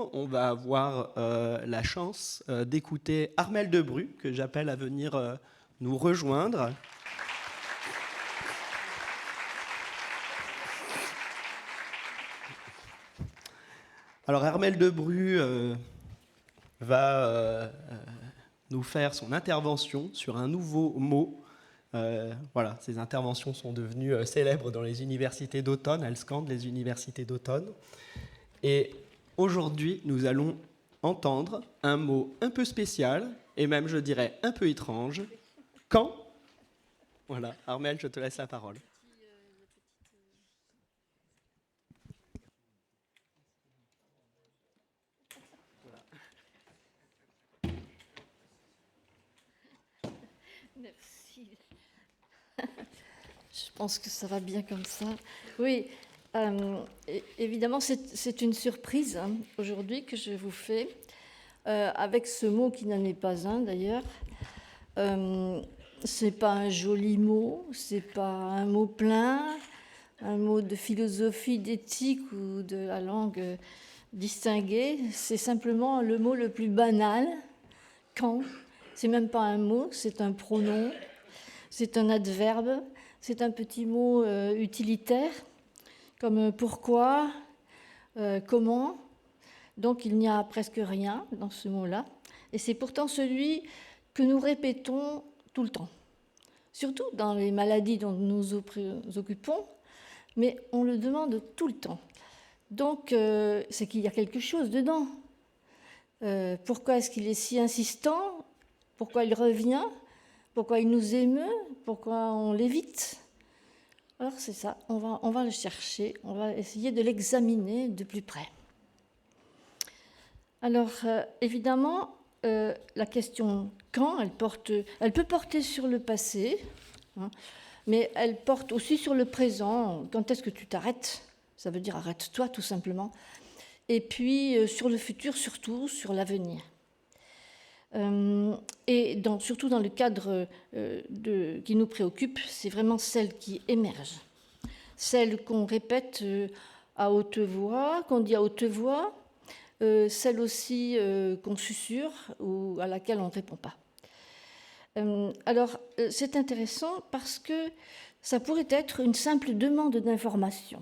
maintenant, on va avoir la chance d'écouter Armelle Debru, que j'appelle à venir nous rejoindre. Alors Armelle Debru va nous faire son intervention sur un nouveau mot. Voilà, ces interventions sont devenues célèbres dans les universités d'automne, elles scandent les universités d'automne. Et aujourd'hui, nous allons entendre un mot un peu spécial, et même, je dirais, un peu étrange. Quand ? Voilà, Armelle, je te laisse la parole. Merci. Je pense que ça va bien comme ça. Oui, évidemment, c'est une surprise aujourd'hui que je vous fais, avec ce mot qui n'en est pas un d'ailleurs. C'est pas un joli mot, c'est pas un mot plein, un mot de philosophie, d'éthique ou de la langue distinguée. C'est simplement le mot le plus banal, quand. C'est même pas un mot, c'est un pronom, c'est un adverbe, c'est un petit mot utilitaire, comme pourquoi, comment. Donc il n'y a presque rien dans ce mot-là. Et c'est pourtant celui que nous répétons tout le temps, surtout dans les maladies dont nous nous occupons, mais on le demande tout le temps. Donc c'est qu'il y a quelque chose dedans. Pourquoi est-ce qu'il est si insistant ? Pourquoi il revient ? Pourquoi il nous émeut ? Pourquoi on l'évite ? Alors c'est ça, on va le chercher, on va essayer de l'examiner de plus près. Alors évidemment, la question quand, elle peut porter sur le passé, mais elle porte aussi sur le présent. Quand est-ce que tu t'arrêtes ? Ça veut dire arrête-toi tout simplement. Et puis sur le futur, surtout sur l'avenir. Et surtout dans le cadre qui nous préoccupe, c'est vraiment celle qui émerge. Celle qu'on répète à haute voix, qu'on dit à haute voix, celle aussi qu'on susurre ou à laquelle on ne répond pas. Alors, c'est intéressant parce que ça pourrait être une simple demande d'information.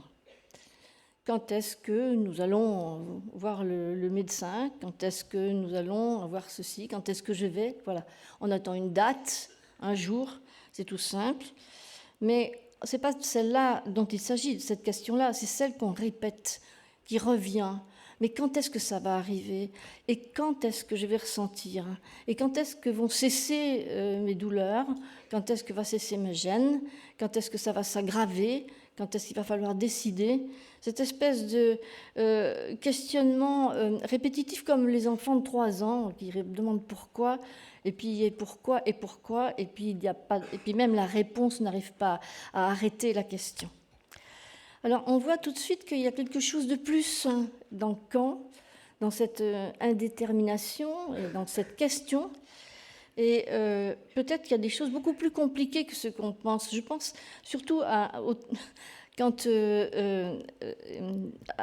Quand est-ce que nous allons voir le médecin ? Quand est-ce que nous allons avoir ceci ? Quand est-ce que je vais ? Voilà, on attend une date, un jour, c'est tout simple. Mais ce n'est pas celle-là dont il s'agit, cette question-là, c'est celle qu'on répète, qui revient. Mais quand est-ce que ça va arriver ? Et quand est-ce que je vais ressentir ? Et quand est-ce que vont cesser mes douleurs ? Quand est-ce que va cesser mes gènes ? Quand est-ce que ça va s'aggraver ? Quand est-ce qu'il va falloir décider ? Cette espèce de questionnement répétitif comme les enfants de 3 ans qui demandent pourquoi, et puis pourquoi, et puis il y a pas, et puis même la réponse n'arrive pas à arrêter la question. Alors on voit tout de suite qu'il y a quelque chose de plus dans quand, dans cette indétermination, et dans cette question. Et peut-être qu'il y a des choses beaucoup plus compliquées que ce qu'on pense. Je pense surtout quand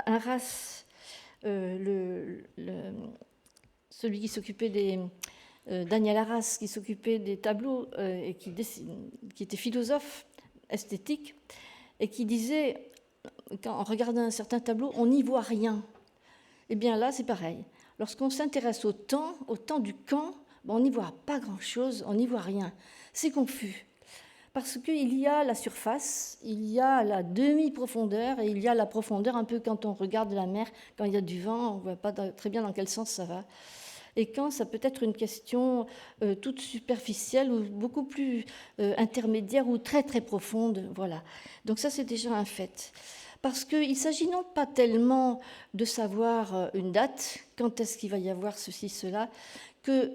Arras, celui qui s'occupait Daniel Arras, qui s'occupait des tableaux et qui était philosophe esthétique, et qui disait, en regardant un certain tableau, on n'y voit rien. Eh bien là, c'est pareil. Lorsqu'on s'intéresse au temps du quand, on n'y voit pas grand-chose, on n'y voit rien. C'est confus. Parce qu'il y a la surface, il y a la demi-profondeur et il y a la profondeur, un peu quand on regarde la mer, quand il y a du vent, on ne voit pas très bien dans quel sens ça va. Et quand ça peut être une question toute superficielle ou beaucoup plus intermédiaire ou très très profonde. Voilà. Donc ça, c'est déjà un fait. Parce qu'il ne s'agit non pas tellement de savoir une date, quand est-ce qu'il va y avoir ceci, cela, que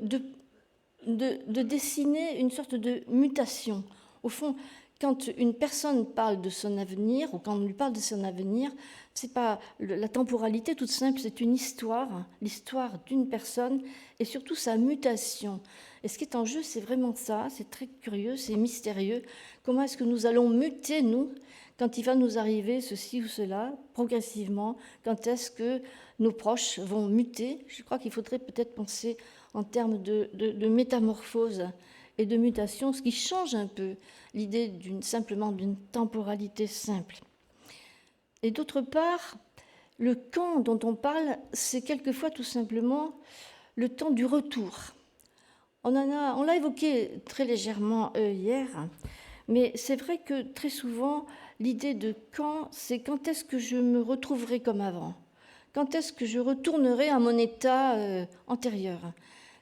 de dessiner une sorte de mutation. Au fond, quand une personne parle de son avenir, ou quand on lui parle de son avenir, c'est pas la temporalité toute simple, c'est une histoire, l'histoire d'une personne, et surtout sa mutation. Et ce qui est en jeu, c'est vraiment ça, c'est très curieux, c'est mystérieux. Comment est-ce que nous allons muter, nous, quand il va nous arriver ceci ou cela, progressivement? Quand est-ce que nos proches vont muter. Je crois qu'il faudrait peut-être penser en termes de métamorphose et de mutation, ce qui change un peu l'idée simplement d'une temporalité simple. Et d'autre part, le quand dont on parle, c'est quelquefois tout simplement le temps du retour. On l'a évoqué très légèrement hier, mais c'est vrai que très souvent, l'idée de quand, c'est quand est-ce que je me retrouverai comme avant ? Quand est-ce que je retournerai à mon état antérieur ?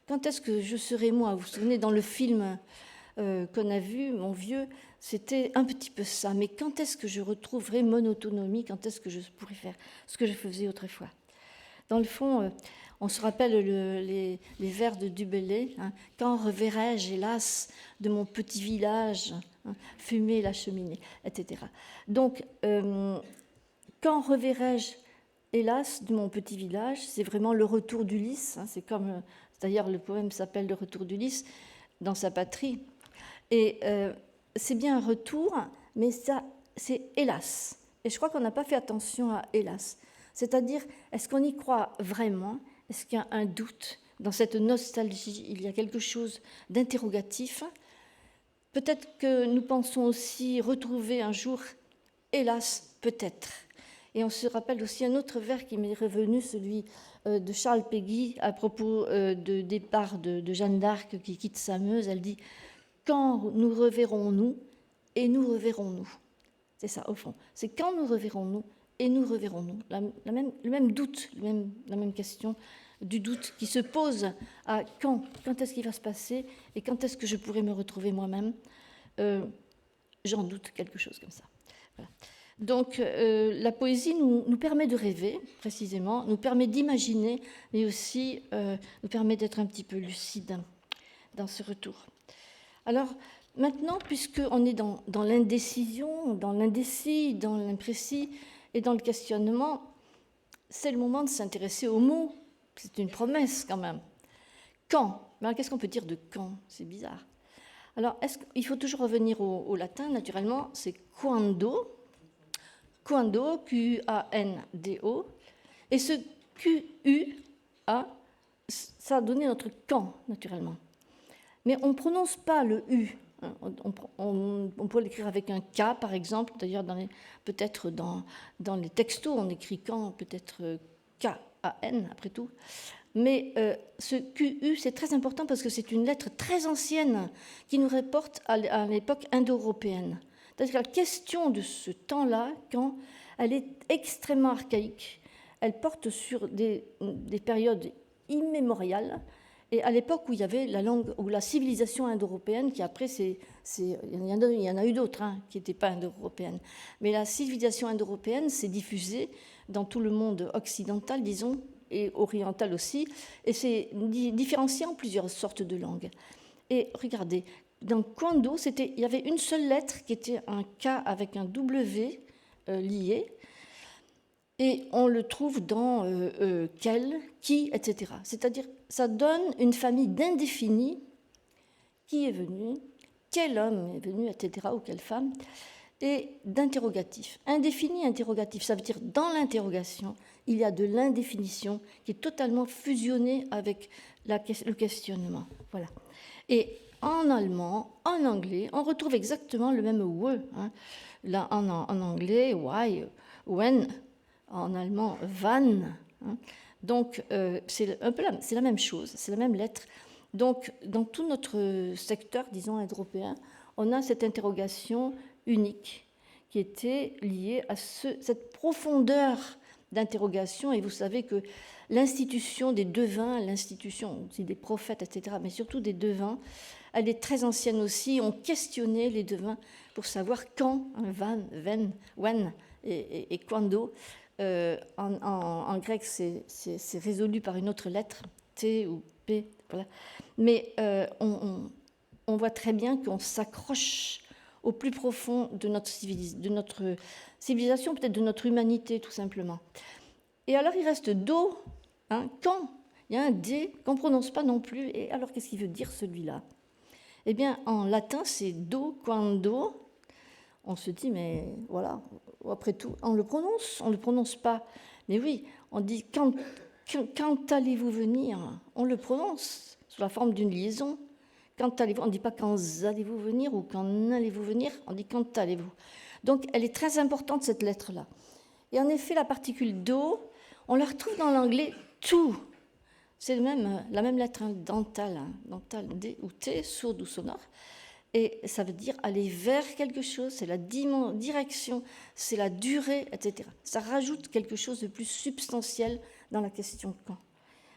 Quand est-ce que je serai moi ? Vous vous souvenez, dans le film qu'on a vu, Mon vieux, c'était un petit peu ça. Mais quand est-ce que je retrouverai mon autonomie ? Quand est-ce que je pourrai faire ce que je faisais autrefois ? Dans le fond, on se rappelle les vers de Du Bellay, hein, « Quand reverrai-je, hélas, de mon petit village, hein, fumer la cheminée », etc. Donc, quand reverrai-je, hélas, de mon petit village, c'est vraiment le retour d'Ulysse. Hein, c'est comme, d'ailleurs, le poème s'appelle Le retour d'Ulysse dans sa patrie. Et c'est bien un retour, mais ça, c'est hélas. Et je crois qu'on n'a pas fait attention à hélas. C'est-à-dire, est-ce qu'on y croit vraiment ? Est-ce qu'il y a un doute ? Dans cette nostalgie, il y a quelque chose d'interrogatif. Peut-être que nous pensons aussi retrouver un jour, hélas, peut-être. Et on se rappelle aussi un autre vers qui m'est revenu, celui de Charles Péguy, à propos du départ de Jeanne d'Arc qui quitte Sameuse. Elle dit « Quand nous reverrons-nous et nous reverrons-nous ». C'est ça, au fond. C'est quand nous reverrons-nous et nous reverrons-nous. Le même doute, la même question du doute qui se pose à quand est-ce qu'il va se passer et quand est-ce que je pourrai me retrouver moi-même. J'en doute quelque chose comme ça. Voilà. Donc la poésie nous permet de rêver, précisément, nous permet d'imaginer, mais aussi nous permet d'être un petit peu lucide dans ce retour. Alors maintenant, puisqu'on est dans l'indécision, dans l'indécis, dans l'imprécis et dans le questionnement, c'est le moment de s'intéresser aux mots. C'est une promesse quand même. Quand ? Mais qu'est-ce qu'on peut dire de quand ? C'est bizarre. Alors, il faut toujours revenir au latin, naturellement, c'est quando, quando, Q-A-N-D-O, et ce Q-U-A, ça a donné notre quand, naturellement. Mais on ne prononce pas le U. On peut l'écrire avec un K, par exemple. D'ailleurs, peut-être dans les textos, on écrit quand, peut-être K-A-N, après tout. Mais ce QU, c'est très important parce que c'est une lettre très ancienne qui nous reporte à l'époque indo-européenne. C'est-à-dire que la question de ce temps-là, quand elle est extrêmement archaïque, elle porte sur des périodes immémoriales, et à l'époque où il y avait la langue ou la civilisation indo-européenne, qui après, il y en a eu d'autres qui n'étaient pas indo-européennes, mais la civilisation indo-européenne s'est diffusée dans tout le monde occidental, disons, et oriental aussi, et c'est différencié en plusieurs sortes de langues. Et regardez, dans quando, il y avait une seule lettre qui était un K avec un W lié, et on le trouve dans quel, qui, etc. C'est-à-dire, ça donne une famille d'indéfinis, qui est venu, quel homme est venu, etc., ou quelle femme, et d'interrogatif. Indéfini, interrogatif, ça veut dire dans l'interrogation, il y a de l'indéfinition qui est totalement fusionnée avec le questionnement. Voilà. Et en allemand, en anglais, on retrouve exactement le même we. Là, en anglais, why, when, en allemand, wann. Donc, c'est la même chose, c'est la même lettre. Donc, dans tout notre secteur, disons, indo-européen, on a cette interrogation unique qui était liée à cette profondeur d'interrogation. Et vous savez que l'institution des devins, l'institution aussi des prophètes, etc., mais surtout des devins, elle est très ancienne aussi. On questionnait les devins pour savoir quand, wann, when et quando. En grec, c'est résolu par une autre lettre, T ou P. Voilà. Mais on voit très bien qu'on s'accroche au plus profond de notre civilisation, peut-être de notre humanité, tout simplement. Et alors, il reste do, quand. Il y a un D qu'on ne prononce pas non plus. Et alors, qu'est-ce qu'il veut dire, celui-là ? Eh bien, en latin, c'est do, quando. On se dit, mais voilà, après tout, on le prononce pas. Mais oui, on dit quand allez-vous venir, on le prononce sous la forme d'une liaison. Quand allez-vous, on ne dit pas quand allez-vous venir ou quand allez-vous venir, on dit quand allez-vous. Donc elle est très importante cette lettre-là. Et en effet, la particule do, on la retrouve dans l'anglais to. C'est la même lettre, hein, dental, D ou T, sourde ou sonore. Et ça veut dire aller vers quelque chose, c'est la direction, c'est la durée, etc. Ça rajoute quelque chose de plus substantiel dans la question quand.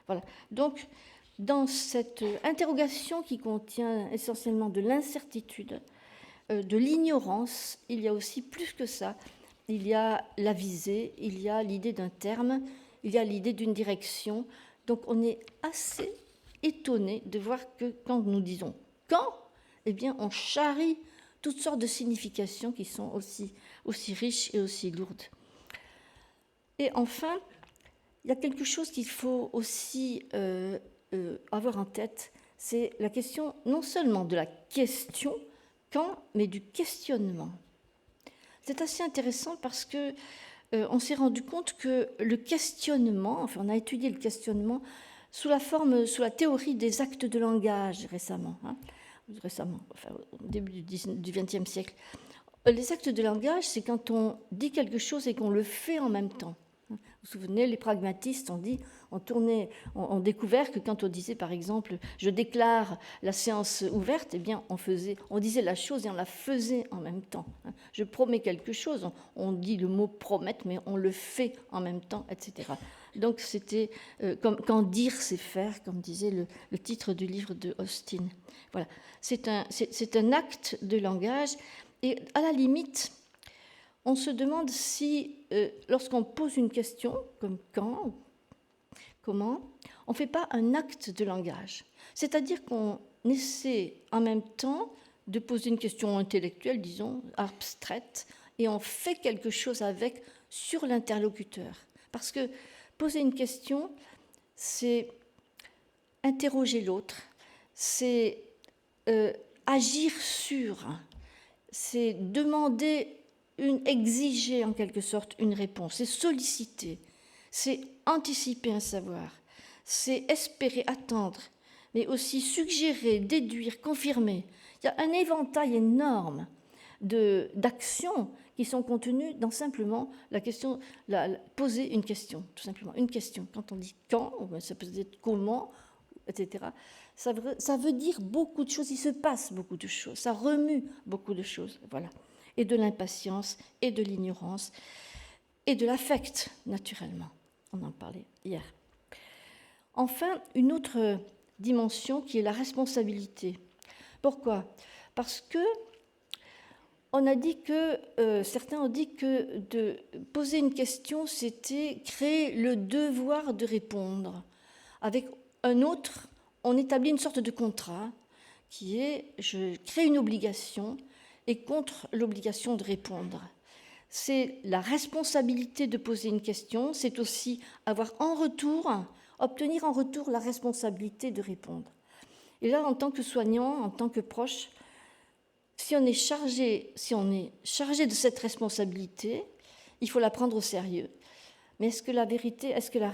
Voilà. Donc, dans cette interrogation qui contient essentiellement de l'incertitude, de l'ignorance, il y a aussi plus que ça. Il y a la visée, il y a l'idée d'un terme, il y a l'idée d'une direction. Donc, on est assez étonné de voir que quand nous disons quand, eh bien, on charrie toutes sortes de significations qui sont aussi riches et aussi lourdes. Et enfin, il y a quelque chose qu'il faut aussi avoir en tête, c'est la question non seulement de la question, quand, mais du questionnement. C'est assez intéressant parce que on s'est rendu compte que le questionnement, enfin on a étudié le questionnement sous la théorie des actes de langage récemment, enfin, au début du XXe siècle. Les actes de langage, c'est quand on dit quelque chose et qu'on le fait en même temps. Vous vous souvenez, les pragmatistes ont découvert que quand on disait, par exemple, je déclare la séance ouverte, eh bien, on disait la chose et on la faisait en même temps. Je promets quelque chose, on dit le mot promettre, mais on le fait en même temps, etc. Donc, c'était quand dire, c'est faire, comme disait le titre du livre de Austin. Voilà. C'est un acte de langage, et à la limite, on se demande si, lorsqu'on pose une question, comme quand, comment, on ne fait pas un acte de langage. C'est-à-dire qu'on essaie en même temps de poser une question intellectuelle, disons, abstraite, et on fait quelque chose avec sur l'interlocuteur. Parce que poser une question, c'est interroger l'autre, c'est agir sur, c'est demander, exiger en quelque sorte une réponse, c'est solliciter, c'est anticiper un savoir, c'est espérer, attendre, mais aussi suggérer, déduire, confirmer. Il y a un éventail énorme d'actions qui sont contenues dans simplement la question, poser une question, tout simplement, une question. Quand on dit quand, ça peut être comment, etc., ça veut dire beaucoup de choses, il se passe beaucoup de choses, ça remue beaucoup de choses, voilà. Et de l'impatience, et de l'ignorance, et de l'affect, naturellement. On en parlait hier. Enfin, une autre dimension qui est la responsabilité. Pourquoi ? Parce que on a dit que, certains ont dit que de poser une question, c'était créer le devoir de répondre. Avec un autre, on établit une sorte de contrat qui est je crée une obligation et contre l'obligation de répondre. C'est la responsabilité de poser une question, c'est aussi obtenir en retour la responsabilité de répondre. Et là, en tant que soignant, en tant que proche, si on est chargé de cette responsabilité, il faut la prendre au sérieux. Mais est-ce que la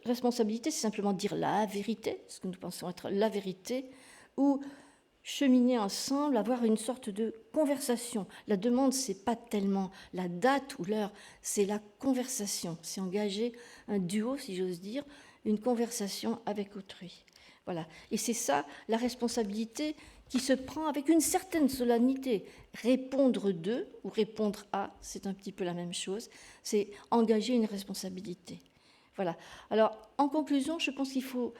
responsabilité, c'est simplement dire la vérité, ce que nous pensons être la vérité, ou cheminer ensemble, avoir une sorte de conversation. La demande, ce n'est pas tellement la date ou l'heure, c'est la conversation. C'est engager un duo, si j'ose dire, une conversation avec autrui. Voilà. Et c'est ça, la responsabilité qui se prend avec une certaine solennité. Répondre de ou répondre à, c'est un petit peu la même chose. C'est engager une responsabilité. Voilà. Alors, en conclusion, je pense qu'il faut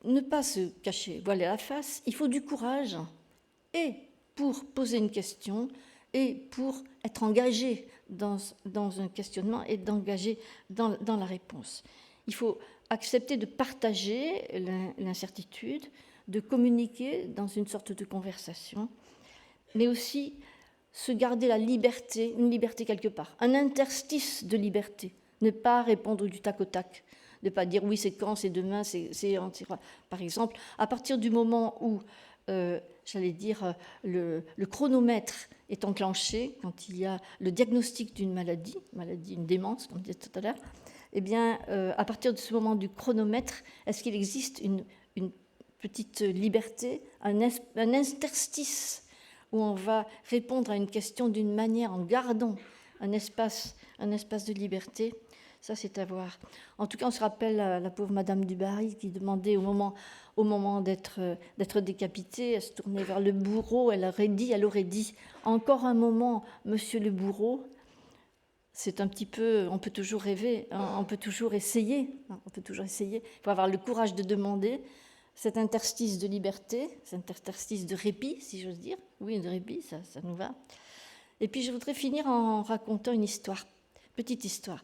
ne pas se cacher, voiler la face. Il faut du courage, et pour poser une question, et pour être engagé dans un questionnement et d'engager dans la réponse. Il faut accepter de partager l'incertitude, de communiquer dans une sorte de conversation, mais aussi se garder la liberté, une liberté quelque part, un interstice de liberté, ne pas répondre du tac au tac, ne pas dire oui c'est quand, c'est demain, c'est par exemple, à partir du moment où, le chronomètre est enclenché, quand il y a le diagnostic d'une maladie, une démence, comme je disais tout à l'heure, eh bien, à partir de ce moment du chronomètre, est-ce qu'il existe une petite liberté, un interstice où on va répondre à une question d'une manière en gardant un espace de liberté? Ça, c'est à voir. En tout cas, on se rappelle la pauvre Madame du Barry qui demandait au moment d'être décapitée, elle se tournait vers le bourreau, elle aurait dit « Encore un moment, monsieur le bourreau ». C'est un petit peu, on peut toujours rêver, hein, on peut toujours essayer. Il faut avoir le courage de demander cet interstice de liberté, cet interstice de répit, si j'ose dire. Oui, de répit, ça nous va. Et puis je voudrais finir en racontant une histoire, petite histoire.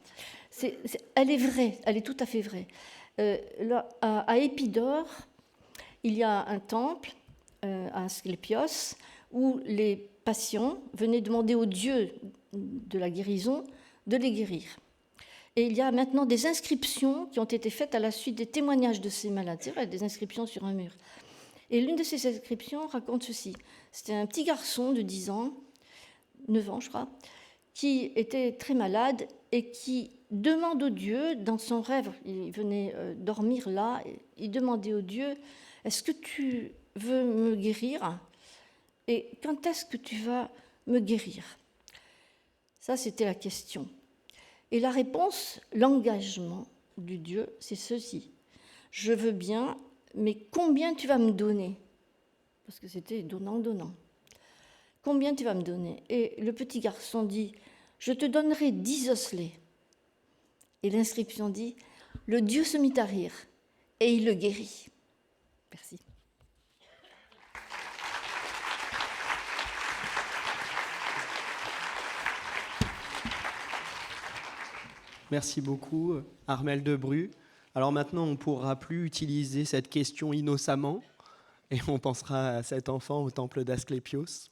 Elle est vraie, elle est tout à fait vraie. À Épidore, il y a un temple, à Asclépios, où les patients venaient demander aux dieux de la guérison de les guérir. Et il y a maintenant des inscriptions qui ont été faites à la suite des témoignages de ces malades. C'est vrai, des inscriptions sur un mur. Et l'une de ces inscriptions raconte ceci. C'était un petit garçon de 10 ans, 9 ans je crois, qui était très malade et qui demande au Dieu, dans son rêve, il venait dormir là, il demandait au Dieu, « Est-ce que tu veux me guérir ? Et quand est-ce que tu vas me guérir ?» Ça, c'était la question. Et la réponse, l'engagement du Dieu, c'est ceci. « Je veux bien, mais combien tu vas me donner ?» Parce que c'était donnant. « Combien tu vas me donner ?» Et le petit garçon dit, « Je te donnerai 10 osselets. » Et l'inscription dit, « Le Dieu se mit à rire, et il le guérit. » Merci. Merci beaucoup, Armelle Debru. Alors maintenant, on ne pourra plus utiliser cette question innocemment et on pensera à cet enfant au temple d'Asclépios.